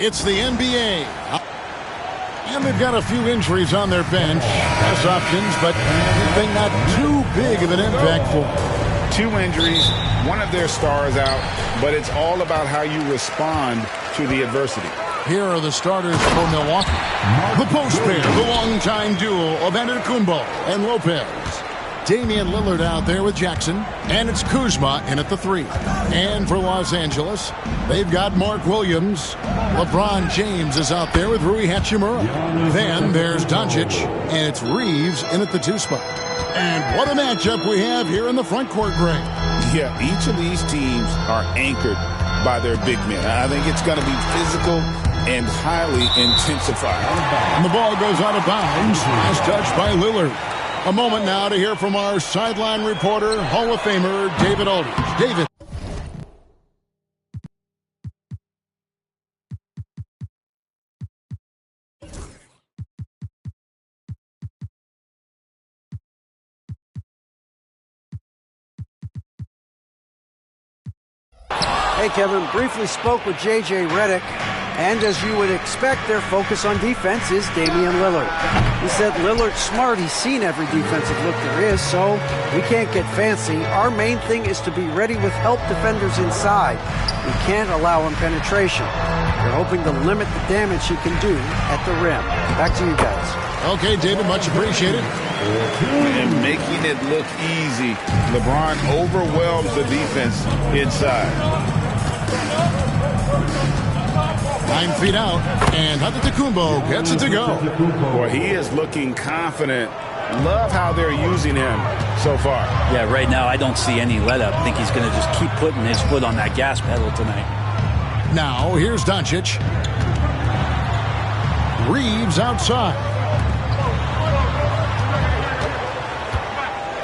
It's the NBA. And they've got a few injuries on their bench. Less options, but anything not too big of an impact for them. 2 injuries, one of their stars out, but it's all about how you respond to the adversity. Here are the starters for Milwaukee. The post pair, the longtime duo of Antetokounmpo and Lopez. Damian Lillard out there with Jackson, and it's Kuzma in at the 3. And for Los Angeles, they've got Mark Williams. LeBron James is out there with Rui Hachimura. Then there's Doncic, and it's Reeves in at the 2 spot. And what a matchup we have here in the front court, Greg. Yeah, each of these teams are anchored by their big men. I think it's going to be physical and highly intensified. And the ball goes out of bounds. Last touch by Lillard. A moment now to hear from our sideline reporter, Hall of Famer David Aldridge. David. Hey, Kevin, briefly spoke with J.J. Redick, and as you would expect, their focus on defense is Damian Lillard. He said Lillard's smart. He's seen every defensive look there is, so we can't get fancy. Our main thing is to be ready with help defenders inside. We can't allow him penetration. We're hoping to limit the damage he can do at the rim. Back to you guys. Okay, David, much appreciated. And making it look easy. LeBron overwhelms the defense inside. 9 feet out, and Antetokounmpo gets it to go. Boy, he is looking confident. Love how they're using him so far. Yeah, right now I don't see any let-up. I think he's going to just keep putting his foot on that gas pedal tonight. Now, here's Doncic. Reeves outside.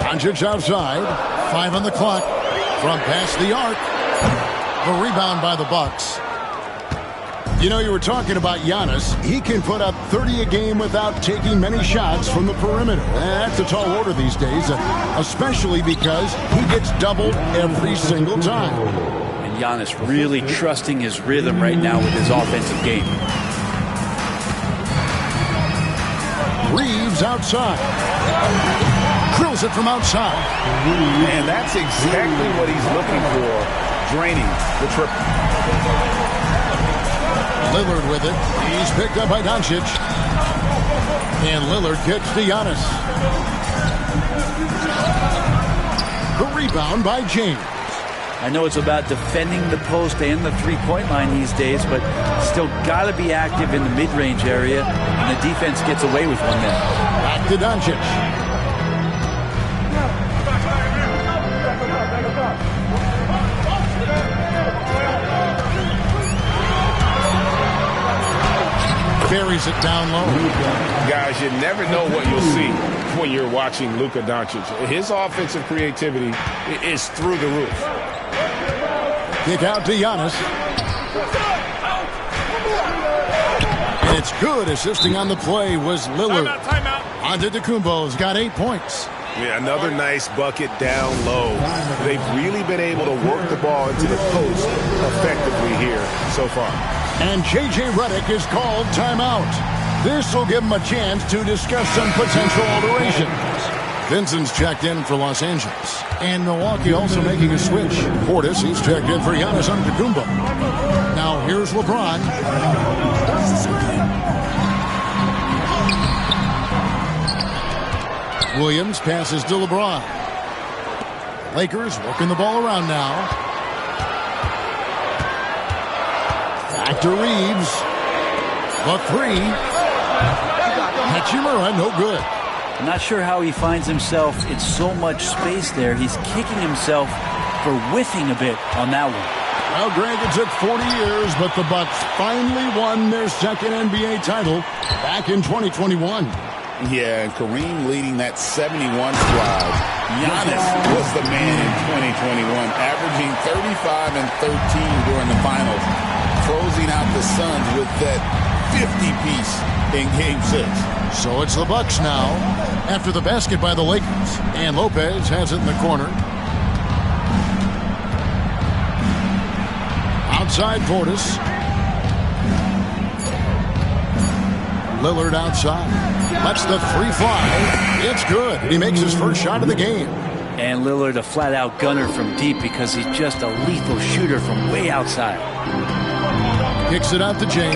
Doncic outside. 5 on the clock. From past the arc. The rebound by the Bucks. You know, you were talking about Giannis. He can put up 30 a game without taking many shots from the perimeter. That's a tall order these days, especially because he gets doubled every single time. And Giannis really trusting his rhythm right now with his offensive game. Reeves outside. Drills it from outside. And that's exactly what he's looking for. Draining the triple. Lillard with it. He's picked up by Doncic. And Lillard kicks to Giannis. The rebound by James. I know it's about defending the post and the three-point line these days, but still got to be active in the mid-range area, and the defense gets away with one there. Back to Doncic. Buries it down low. Guys, you never know what you'll see when you're watching Luka Doncic. His offensive creativity is through the roof. Kick out to Giannis. And it's good. Assisting on the play was Lillard. Timeout. Antetokounmpo's got 8 points. Yeah, another nice bucket down low. They've really been able to work the ball into the post effectively here so far. And J.J. Redick is called timeout. This will give him a chance to discuss some potential alterations. Vincent's checked in for Los Angeles. And Milwaukee also making a switch. Portis, he's checked in for Giannis Antetokounmpo. Now here's LeBron. Williams passes to LeBron. Lakers working the ball around now. Back to Reeves. The 3. Hachimura, no good. I'm not sure how he finds himself in so much space there. He's kicking himself for whiffing a bit on that one. Well, Greg, it took 40 years, but the Bucks finally won their second NBA title back in 2021. Yeah, and Kareem leading that 71 squad. Giannis was the man in 2021, averaging 35 and 13 during the finals, closing out the Suns with that 50-piece in Game 6. So it's the Bucks now, after the basket by the Lakers. And Lopez has it in the corner. Outside Portis. Lillard outside. Lets the three fly. It's good. He makes his first shot of the game. And Lillard a flat-out gunner from deep because he's just a lethal shooter from way outside. Kicks it out to James.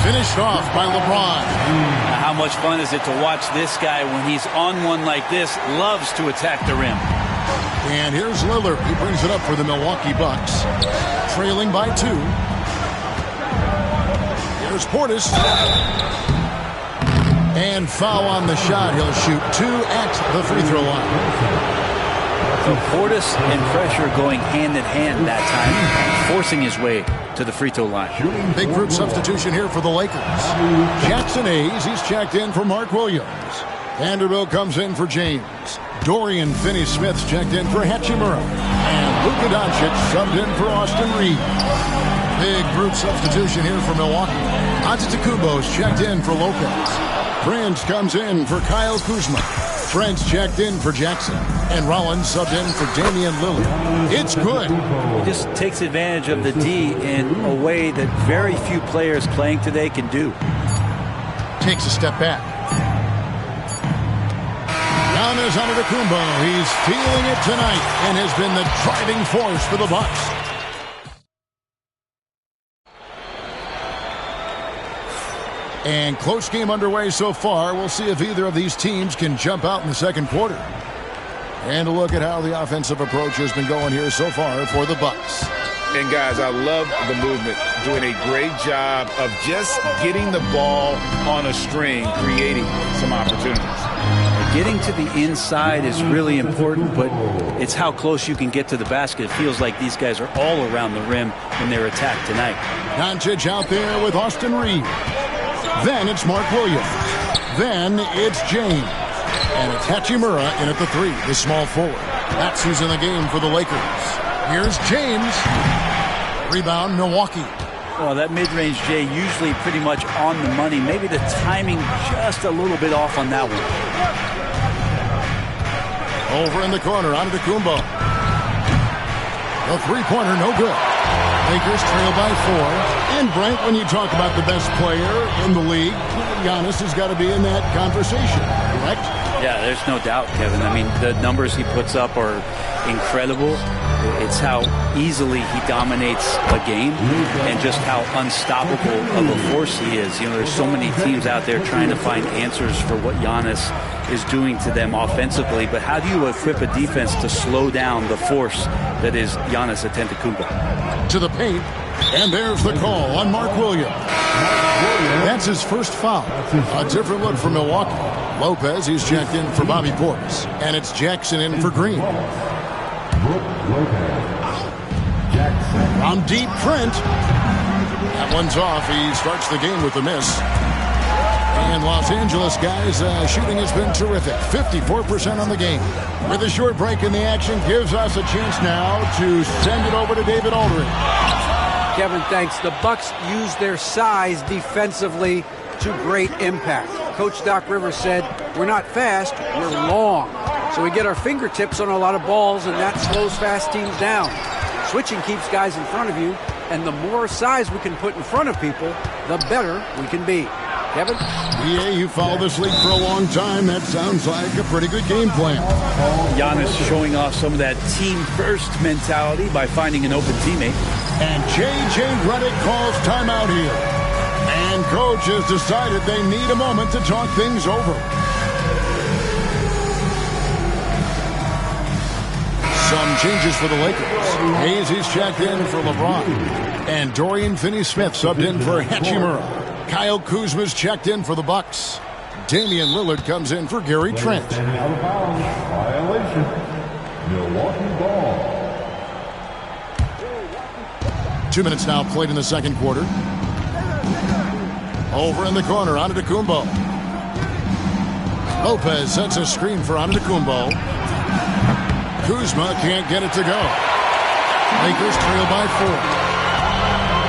Finished off by LeBron. Now, how much fun is it to watch this guy when he's on one like this? Loves to attack the rim. And here's Lillard. He brings it up for the Milwaukee Bucks. Trailing by 2. Here's Portis. And foul on the shot. He'll shoot 2 at the free throw line. So Portis and pressure going hand in hand that time, forcing his way to the free throw line. Big group substitution here for the Lakers. Jackson Hayes, he's checked in for Mark Williams. Vanderbilt comes in for James. Dorian Finney-Smith's checked in for Hachimura. And Luka Doncic subbed in for Austin Reeves. Big group substitution here for Milwaukee. Antetokounmpo's checked in for Lopez. Prince comes in for Kyle Kuzma. Trent's checked in for Jackson. And Rollins subbed in for Damian Lillard. It's good. He just takes advantage of the D in a way that very few players playing today can do. Takes a step back. Giannis Antetokounmpo. He's feeling it tonight and has been the driving force for the Bucks. And close game underway so far. We'll see if either of these teams can jump out in the second quarter. And a look at how the offensive approach has been going here so far for the Bucks. And guys, I love the movement. Doing a great job of just getting the ball on a string, creating some opportunities. Getting to the inside is really important, but it's how close you can get to the basket. It feels like these guys are all around the rim when they're attacked tonight. Doncic out there with Austin Reeves. Then it's Mark Williams. Then it's James. And it's Hachimura in at the 3, the small forward. That's who's in the game for the Lakers. Here's James. Rebound, Milwaukee. Well, that mid-range, Jay, usually pretty much on the money. Maybe the timing just a little bit off on that one. Over in the corner, Antetokounmpo. The three-pointer, no good. Lakers trail by 4. And Brent, when you talk about the best player in the league, Giannis has got to be in that conversation, correct? Yeah, there's no doubt, Kevin. I mean, the numbers he puts up are incredible. It's how easily he dominates a game and just how unstoppable of a force he is. You know, there's so many teams out there trying to find answers for what Giannis is doing to them offensively, but how do you equip a defense to slow down the force that is Giannis Antetokounmpo? To the paint, and there's the call on Mark Williams. That's his first foul. A different look for Milwaukee. Lopez, he's checked in for Bobby Portis, and it's Jackson in for Green. On deep, Trent. That one's off. He starts the game with a miss. And Los Angeles, guys, shooting has been terrific. 54% on the game. With a short break in the action, gives us a chance now to send it over to David Aldridge. Kevin, thanks. The Bucks use their size defensively to great impact. Coach Doc Rivers said, we're not fast, we're long. So we get our fingertips on a lot of balls, and that slows fast teams down. Switching keeps guys in front of you, and the more size we can put in front of people, the better we can be. Kevin? Yeah, you followed this league for a long time. That sounds like a pretty good game plan. Giannis showing off some of that team-first mentality by finding an open teammate. And J.J. Redick calls timeout here. And coach has decided they need a moment to talk things over. Some changes for the Lakers. Hayes is checked in for LeBron. And Dorian Finney-Smith subbed in for Hachimura. Kyle Kuzma's checked in for the Bucks. Damian Lillard comes in for Gary Trent. Out of bounds. Violation. Milwaukee ball. 2 minutes now played in the second quarter. Over in the corner, Antetokounmpo. Lopez sets a screen for Antetokounmpo. Kuzma can't get it to go. Lakers trail by 4.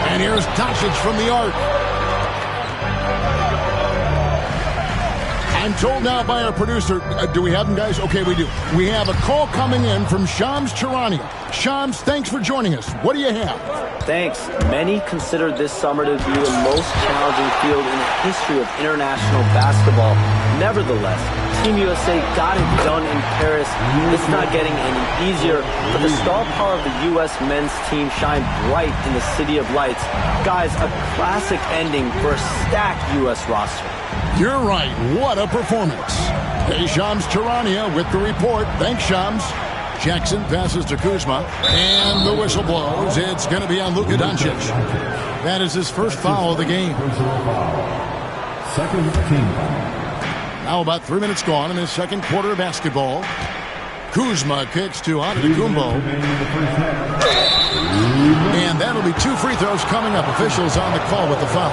And here's Doncic from the arc. I'm told now by our producer, do we have them, guys? Okay, we do. We have a call coming in from Shams Charania. Shams, thanks for joining us. What do you have? Thanks. Many consider this summer to be the most challenging field in the history of international basketball. Nevertheless, Team USA got it done in Paris. It's not getting any easier, but the star power of the U.S. men's team shined bright in the City of Lights. Guys, a classic ending for a stacked U.S. roster. You're right. What a performance. Hey, Shams Charania with the report. Thanks, Shams. Jackson passes to Kuzma, and the whistle blows. It's going to be on Luka Doncic. That is his first foul of the game. Second team foul. Now about 3 minutes gone in his second quarter of basketball. Kuzma kicks to Antetokounmpo. And that'll be 2 free throws coming up. Officials on the call with the foul.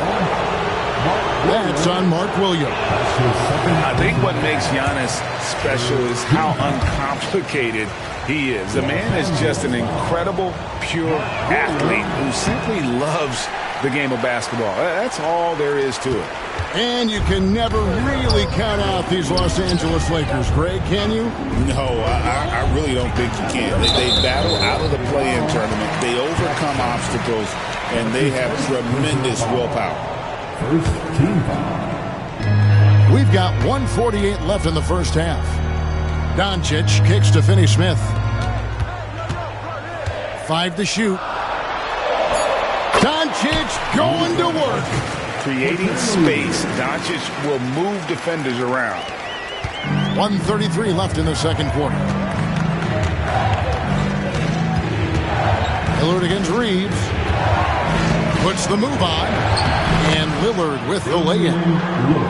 That's on Mark Williams. I think what makes Giannis special is how uncomplicated he is. The man is just an incredible, pure athlete who simply loves the game of basketball. That's all there is to it. And you can never really count out these Los Angeles Lakers, Greg, can you? No, I really don't think you can. They battle out of the play-in tournament. They overcome obstacles, and they have tremendous willpower. First team foul. We've got 1:48 left in the first half. Doncic kicks to Finney-Smith. 5 to shoot. Doncic going to work. Creating space, Doncic will move defenders around. 1:33 left in the second quarter. Lillard against Reeves. Puts the move on. And Lillard with the lay-in.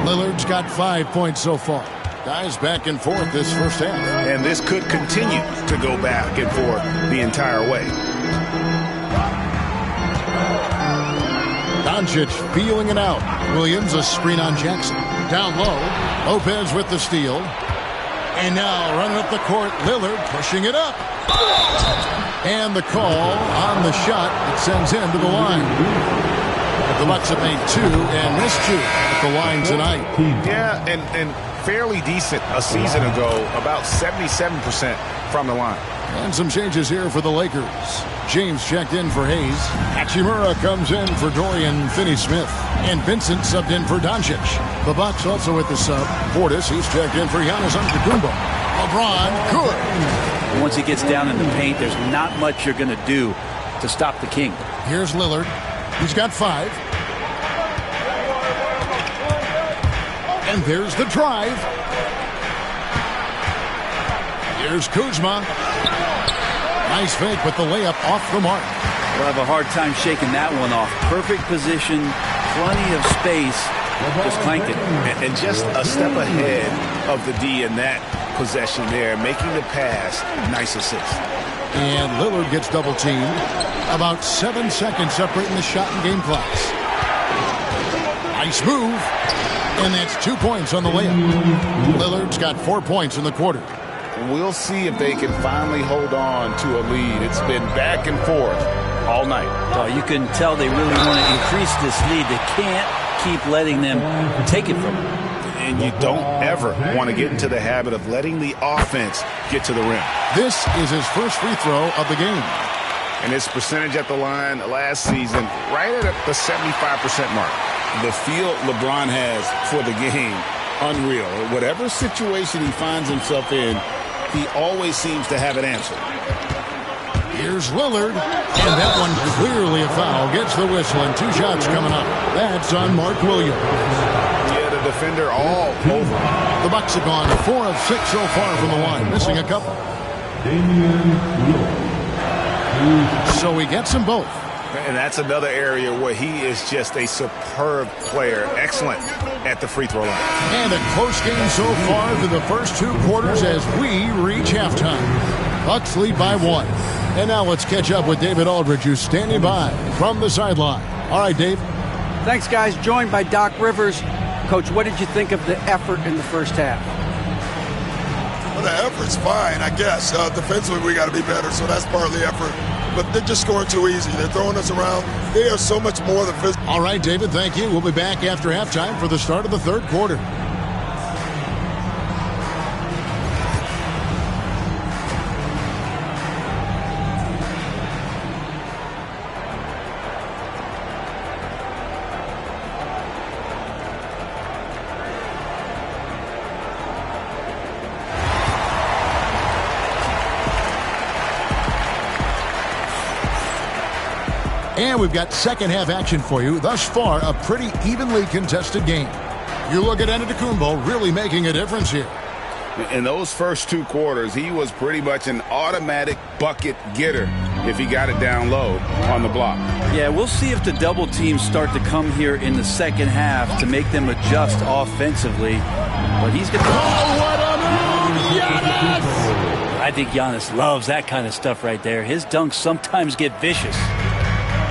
Lillard's got 5 points so far. Guys back and forth this first half. And this could continue to go back and forth the entire way. Doncic feeling it out. Williams a screen on Jackson. Down low. Lopez with the steal. And now running up the court, Lillard pushing it up. And the call on the shot that sends him to the line. The Bucks have made 2 and missed 2 at the line tonight. Yeah, and fairly decent a season ago, about 77% from the line. And some changes here for the Lakers. James checked in for Hayes. Hachimura comes in for Dorian Finney-Smith. And Vincent subbed in for Doncic. The Bucks also with the sub. Portis, he's checked in for Giannis Antetokounmpo. LeBron, good. Once he gets down in the paint, there's not much you're going to do to stop the King. Here's Lillard. He's got 5. And there's the drive. Here's Kuzma. Nice fake, but the layup off the mark. We'll have a hard time shaking that one off. Perfect position, plenty of space. Just clanked it. And just a step ahead of the D in that possession there, making the pass. Nice assist. And Lillard gets double teamed. About 7 seconds separating the shot and game clocks. Nice move. And that's 2 points on the layup. Lillard's got 4 points in the quarter. We'll see if they can finally hold on to a lead. It's been back and forth all night. Oh, you can tell they really want to increase this lead. They can't keep letting them take it from them. And you don't ever want to get into the habit of letting the offense get to the rim. This is his first free throw of the game. And his percentage at the line last season, right at the 75% mark. The feel LeBron has for the game, unreal. Whatever situation he finds himself in, he always seems to have an answer. Here's Lillard, and that one clearly a foul. Gets the whistle, and 2 shots coming up. That's on Mark Williams. Yeah, the defender all over. The Bucks have gone 4 of 6 so far from the line, missing a couple. So he gets them both. And that's another area where he is just a superb player. Excellent at the free throw line. And a close game so far through the first 2 quarters as we reach halftime. Bucks lead by 1. And now let's catch up with David Aldridge, who's standing by from the sideline. All right, Dave. Thanks, guys. Joined by Doc Rivers. Coach, what did you think of the effort in the first half? Well, the effort's fine, I guess. Defensively, we got to be better, so that's part of the effort. But they're just scoring too easy. They're throwing us around. They are so much more than physical. All right, David, thank you. We'll be back after halftime for the start of the third quarter. And we've got second half action for you. Thus far, a pretty evenly contested game. You look at Antetokounmpo really making a difference here. In those first 2 quarters, he was pretty much an automatic bucket getter if he got it down low on the block. Yeah, we'll see if the double teams start to come here in the second half to make them adjust offensively. But he's going to... Oh, what a move! Giannis! I think Giannis loves that kind of stuff right there. His dunks sometimes get vicious.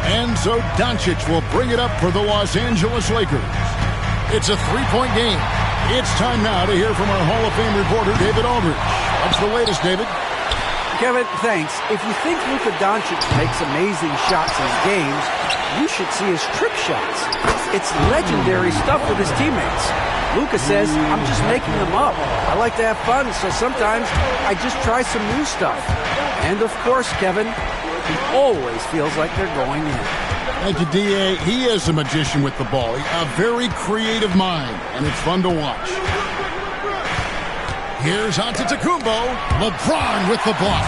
And so Doncic will bring it up for the Los Angeles Lakers. It's a 3-point game. It's time now to hear from our Hall of Fame reporter, David Aldridge. What's the latest, David? Kevin, thanks. If you think Luka Doncic makes amazing shots in games, you should see his trick shots. It's legendary stuff with his teammates. Luka says, I'm just making them up. I like to have fun, so sometimes I just try some new stuff. And of course, Kevin, he always feels like they're going in. Thank you, D.A. He is a magician with the ball. A very creative mind, and it's fun to watch. Here's Antetokounmpo. LeBron with the block.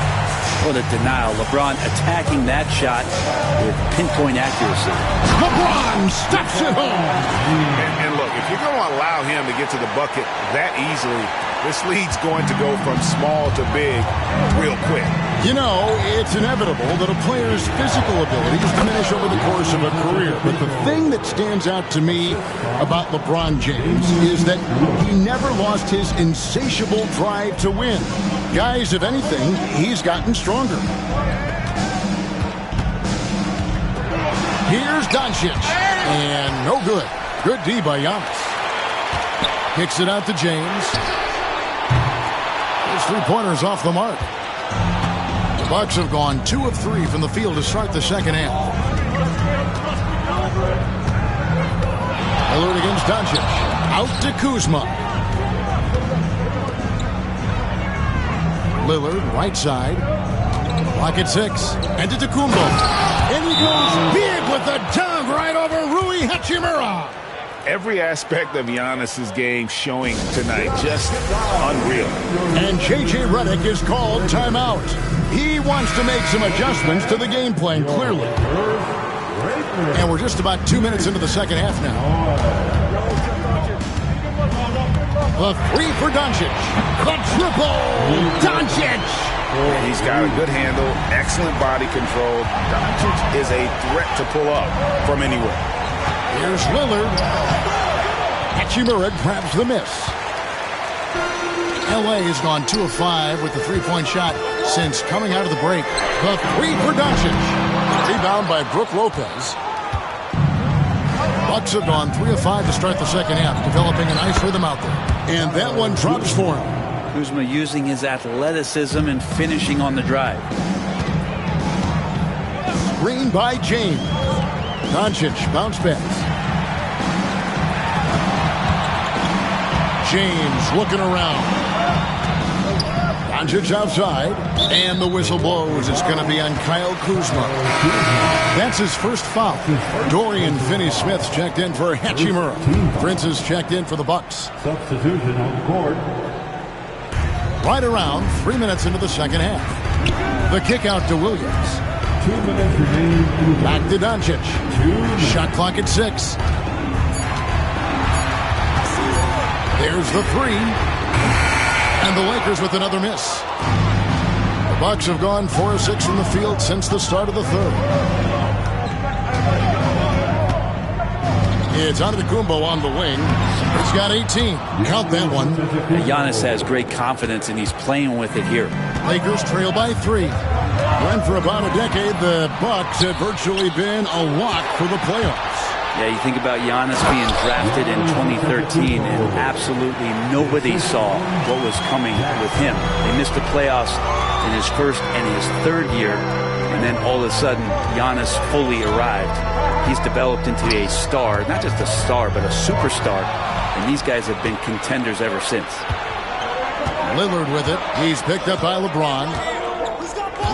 What a denial. LeBron attacking that shot with pinpoint accuracy. LeBron steps it home. And look, if you're going to allow him to get to the bucket that easily, this lead's going to go from small to big real quick. You know, it's inevitable that a player's physical abilities diminish over the course of a career. But the thing that stands out to me about LeBron James is that he never lost his insatiable drive to win. Guys, if anything, he's gotten stronger. Here's Doncic. And no good. Good D by Giannis. Kicks it out to James. His three-pointers off the mark. The Bucks have gone 2 of 3 from the field to start the second half. Lillard against Doncic. Out to Kuzma. Lillard, right side. Clock at 6. Antetokounmpo. And he goes big with the dunk right over Rui Hachimura. Every aspect of Giannis's game showing tonight, just unreal. And J.J. Redick is called timeout. He wants to make some adjustments to the game plan, clearly. And we're just about 2 minutes into the second half now. The 3 for Doncic. The triple. Doncic. He's got a good handle, excellent body control. Doncic is a threat to pull up from anywhere. Here's Lillard. Hachimura grabs the miss. L.A. has gone 2 of 5 with the three-point shot since coming out of the break. The 3 for Doncic. Rebound by Brook Lopez. Bucks have gone 3 of 5 to start the second half, developing a nice rhythm out there. And that one drops for him. Kuzma using his athleticism and finishing on the drive. Screen by James. Doncic bounce back. James looking around. Doncic outside. And the whistle blows. It's going to be on Kyle Kuzma. That's his first foul. Dorian Finney-Smith's checked in for Hachimura. Prince is checked in for the Bucks. Substitution on the court. Right around 3 minutes into the second half. The kick out to Williams. 2 minutes remaining. Back to Doncic. Shot clock at 6. There's the 3. And the Lakers with another miss. The Bucks have gone 4 of 6 from the field since the start of the third. It's Antetokounmpo on the wing. He's got 18. Count that one. Giannis has great confidence, and he's playing with it here. Lakers trail by 3. When for about a decade, the Bucks have virtually been a lock for the playoffs. Yeah, you think about Giannis being drafted in 2013, and absolutely nobody saw what was coming with him. They missed the playoffs in his first and his third year, and then all of a sudden, Giannis fully arrived. He's developed into a star, not just a star, but a superstar, and these guys have been contenders ever since. Lillard with it. He's picked up by LeBron.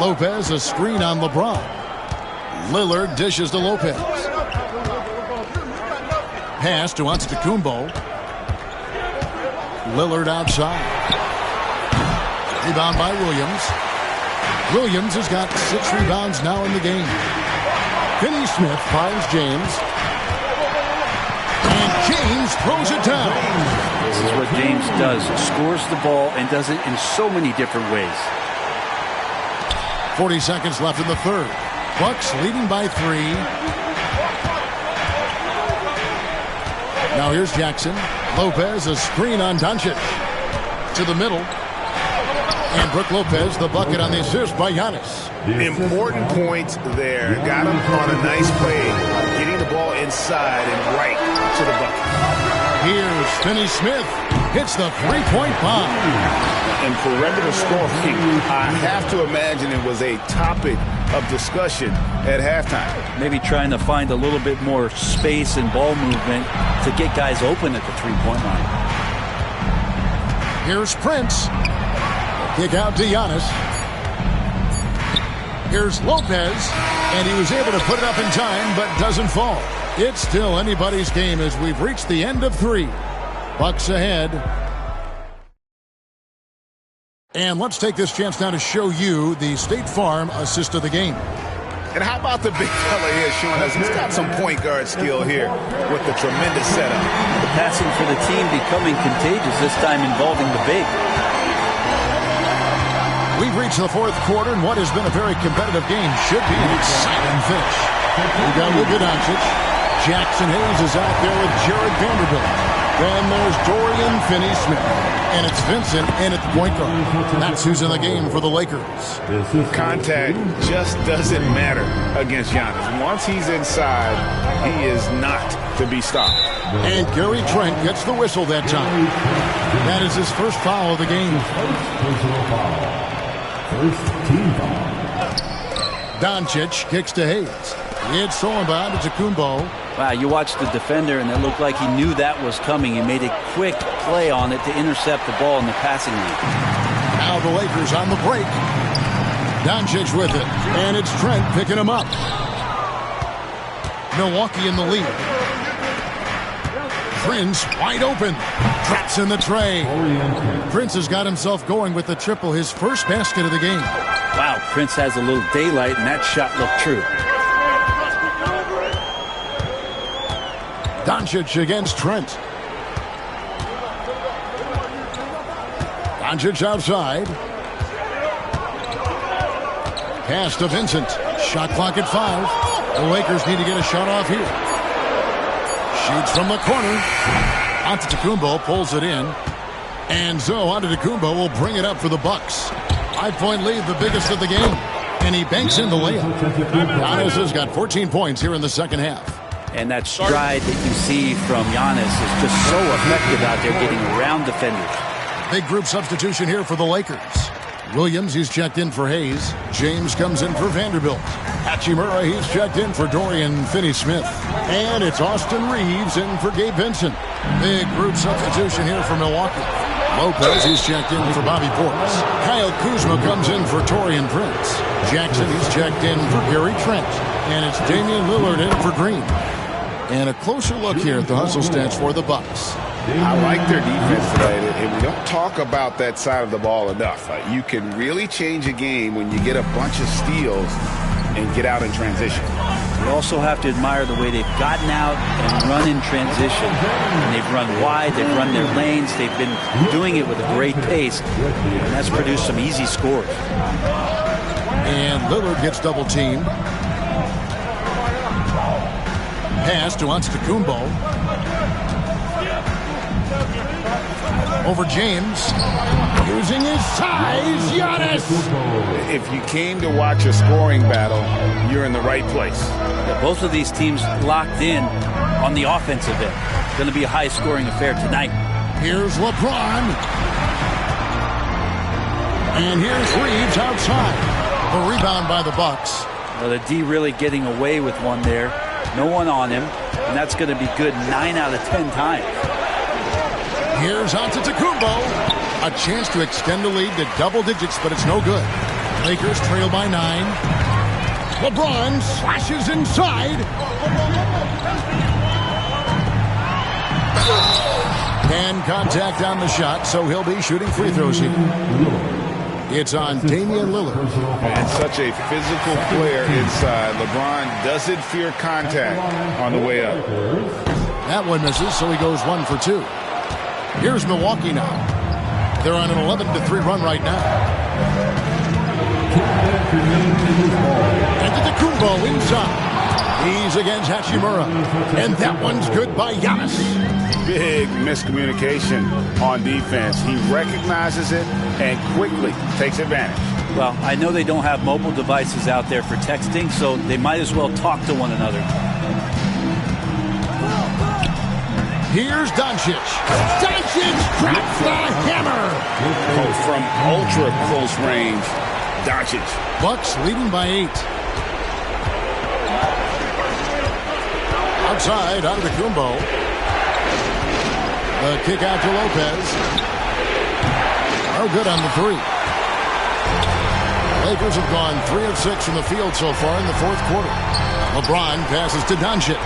Lopez, a screen on LeBron. Lillard dishes to Lopez. Pass to Antetokounmpo. Lillard outside. Rebound by Williams. Williams has got 6 rebounds now in the game. Finney Smith finds James. And James throws it down. This is what James does. Scores the ball and does it in so many different ways. 40 seconds left in the third. Bucks leading by 3. Now here's Jackson. Lopez, a screen on Doncic. To the middle. And Brook Lopez, the bucket on the assist by Giannis. Important point there. Got him on a nice play. Getting the ball inside and right to the bucket. Here's Finney Smith. Hits the three-point bomb. And perimeter scoring, I have to imagine it was a topic of discussion at halftime. Maybe trying to find a little bit more space and ball movement to get guys open at the three-point line. Here's Prince. Kick out to Giannis. Here's Lopez. And he was able to put it up in time, but doesn't fall. It's still anybody's game as we've reached the end of 3. Bucks ahead. And let's take this chance now to show you the State Farm assist of the game. And how about the big fella here showing us he's got some point guard skill here with the tremendous setup. The passing for the team becoming contagious, this time involving the big. We've reached the fourth quarter, and what has been a very competitive game should be an exciting finish. We got Luka Doncic. Jackson Hayes is out there with Jared Vanderbilt. Then there's Dorian Finney-Smith. And it's Vincent in at the point guard. That's who's in the game for the Lakers. Contact just doesn't matter against Giannis. Once he's inside, he is not to be stopped. And Gary Trent gets the whistle that time. That is his first foul of the game. First team foul. Doncic kicks to Hayes. It's Solomon to Kumbo. Wow, you watched the defender, and it looked like he knew that was coming. He made a quick play on it to intercept the ball in the passing lane. Now the Lakers on the break. Doncic with it, and it's Trent picking him up. Milwaukee in the lead. Prince wide open. Traps in the tray. Prince has got himself going with the triple, his first basket of the game. Wow, Prince has a little daylight, and that shot looked true. Doncic against Trent. Doncic outside. Pass to Vincent. Shot clock at 5. The Lakers need to get a shot off here. Shoots from the corner. Antetokounmpo pulls it in. And so Antetokounmpo will bring it up for the Bucks. 5-point lead, the biggest of the game. And he banks in the layup. Giannis has got 14 points here in the second half. And that stride that you see from Giannis is just so effective out there getting around defenders. Big group substitution here for the Lakers. Williams, he's checked in for Hayes. James comes in for Vanderbilt. Hachimura, he's checked in for Dorian Finney-Smith. And it's Austin Reeves in for Gabe Vincent. Big group substitution here for Milwaukee. Lopez, he's checked in for Bobby Portis. Kyle Kuzma comes in for Taurean Prince. Jackson, he's checked in for Gary Trent. And it's Damian Lillard in for Green. And a closer look here at the hustle stats for the Bucks. I like their defense today, and we don't talk about that side of the ball enough. You can really change a game when you get a bunch of steals and get out in transition. You also have to admire the way they've gotten out and run in transition. And they've run wide, they've run their lanes, they've been doing it with a great pace, and that's produced some easy scores. And Lillard gets double teamed. Pass to Antetokounmpo. Over James. Using his size, Giannis! If you came to watch a scoring battle, you're in the right place. Yeah, both of these teams locked in on the offensive end. Going to be a high-scoring affair tonight. Here's LeBron. And here's Reeves outside. The rebound by the Bucks. Well, the D really getting away with one there. No one on him, and that's going to be good 9 out of 10 times. Here's Antetokounmpo. A chance to extend the lead to double digits, but it's no good. Lakers trail by 9. LeBron slashes inside. And contact on the shot, so he'll be shooting free throws here. It's on Damian Lillard. And such a physical player inside. LeBron doesn't fear contact on the way up. That one misses, so he goes 1 for 2. Here's Milwaukee now. They're on an 11-3 run right now. Antetokounmpo inside. He's against Hachimura. And that one's good by Giannis. Big miscommunication on defense. He recognizes it and quickly takes advantage. Well, I know they don't have mobile devices out there for texting, so they might as well talk to one another. Here's Doncic. Doncic drops the hammer. Oh, from ultra close range, Doncic. Bucks leading by 8. Outside, Antetokounmpo. The kick out to Lopez. Oh, good on the 3. Lakers have gone 3 of 6 from the field so far in the fourth quarter. LeBron passes to Doncic.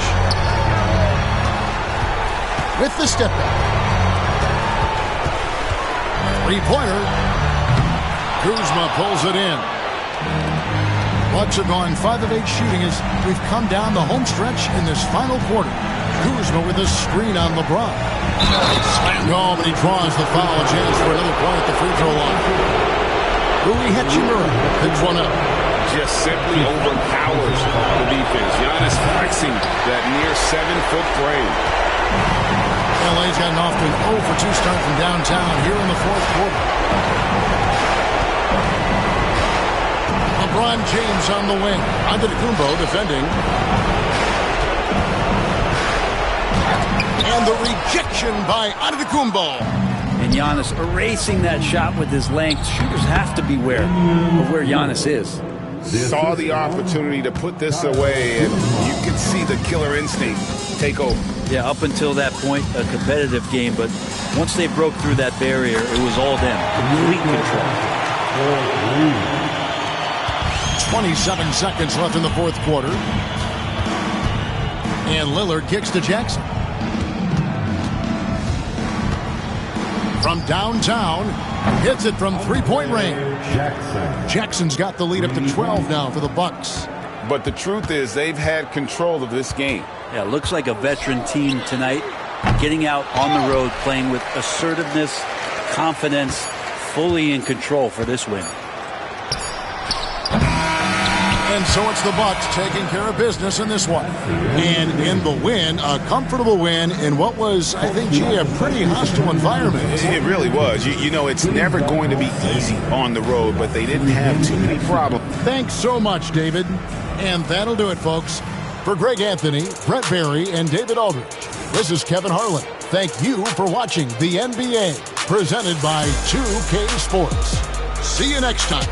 With the step back. 3-pointer. Kuzma pulls it in. Bucks have gone 5 of 8 shooting as we've come down the home stretch in this final quarter. Kuzma with a screen on LeBron. Slam home, and he draws the foul. A chance for another point at the free throw line. Rui Hachimura picks one up. Just simply overpowers the defense. Giannis flexing that near 7-foot frame. LA's gotten off to an 0 for 2 start from downtown here in the fourth quarter. LeBron James on the wing. Antetokounmpo defending. And the rejection by Antetokounmpo. And Giannis erasing that shot with his length. Shooters have to beware of where Giannis is. Saw the opportunity to put this away, and you can see the killer instinct take over. Yeah, up until that point, a competitive game, but once they broke through that barrier, it was all them. Complete control. 27 seconds left in the fourth quarter. And Lillard kicks to Jackson. From downtown, hits it from 3-point range. Jackson's got the lead up to 12 now for the Bucks. But the truth is they've had control of this game. Yeah, looks like a veteran team tonight, getting out on the road, playing with assertiveness, confidence, fully in control for this win. And so it's the Bucks taking care of business in this one. And in the win, a comfortable win in what was, I think, a pretty hostile environment. It really was. You know, it's never going to be easy on the road, but they didn't have too many problems. Thanks so much, David. And that'll do it, folks. For Greg Anthony, Brett Barry, and David Aldridge, this is Kevin Harlan. Thank you for watching the NBA, presented by 2K Sports. See you next time.